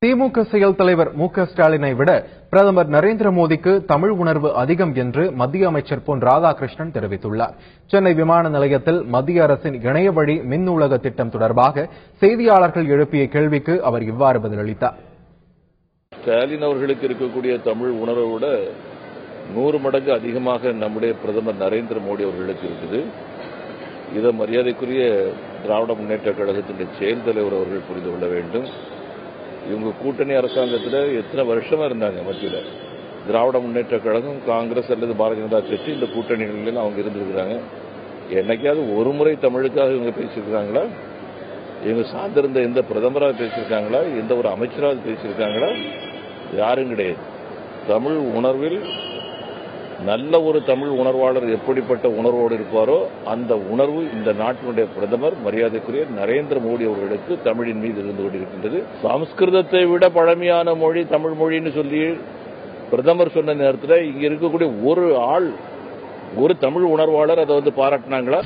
திமுக செயல் தலைவர் மு.க. ஸ்டாலினை விட பிரதமர் நரேந்திர மோடிக்கு தமிழ் உணர்வு அதிகம் என்று மத்திய அமைச்சர் பொன் ராதாகிருஷ்ணன் தெரிவித்துள்ளார். சென்னை விமான நிலையத்தில் மத்திய அரசின் இணையவழி மின் நூலக திட்டம் தொடர்பாக செய்தியாளர்கள் எழுப்பிய கேள்விக்கு அவர் இவ்வாறு பதிலளித்தார். ஸ்டாலின் அவர்களுக்கு இருக்கக்கூடிய தமிழ் உணர்வை விட 100 மடங்கு அதிகமாக நம்முடைய பிரதமர் நரேந்திர மோடி அவர்களுக்கு இருக்குது. இதை மரியாதைக்குரிய திராவிட முன்னேற்ற கழகத்தின் செயல் தலைவர் அவர்கள் புரிந்து கொள்ள வேண்டும். இவங்க கூட்டணி அரசாங்கத்தில் எத்தனை வருஷமா இருந்தாங்க? மத்தியில் திராவிட முன்னேற்ற கழகம், காங்கிரஸ் அல்லது பாரதிய ஜனதா கட்சி இந்த கூட்டணிகளில் அவங்க இருந்திருக்கிறாங்க. என்னைக்காவது ஒரு முறை தமிழுக்காக இவங்க பேசியிருக்கிறாங்களா? இவங்க சார்ந்திருந்த எந்த பிரதமராக பேசியிருக்காங்களா? எந்த ஒரு அமைச்சராக பேசியிருக்காங்களா? யாரும் கிடையாது. தமிழ் உணர்வில் நல்ல ஒரு தமிழ் உணர்வாளர் எப்படிப்பட்ட உணர்வோடு இருப்பாரோ அந்த உணர்வு இந்த நாட்டினுடைய பிரதமர் மரியாதைக்குரிய நரேந்திர மோடி அவர்களுக்கு தமிழின் மீது இருந்து கொண்டிருக்கின்றது. சமஸ்கிருதத்தை விட பழமையான மொழி தமிழ் மொழின்னு சொல்லி பிரதமர் சொன்ன நேரத்தில் இங்க இருக்கக்கூடிய ஒரு தமிழ் உணர்வாளர் அதை பாராட்டினாங்களா?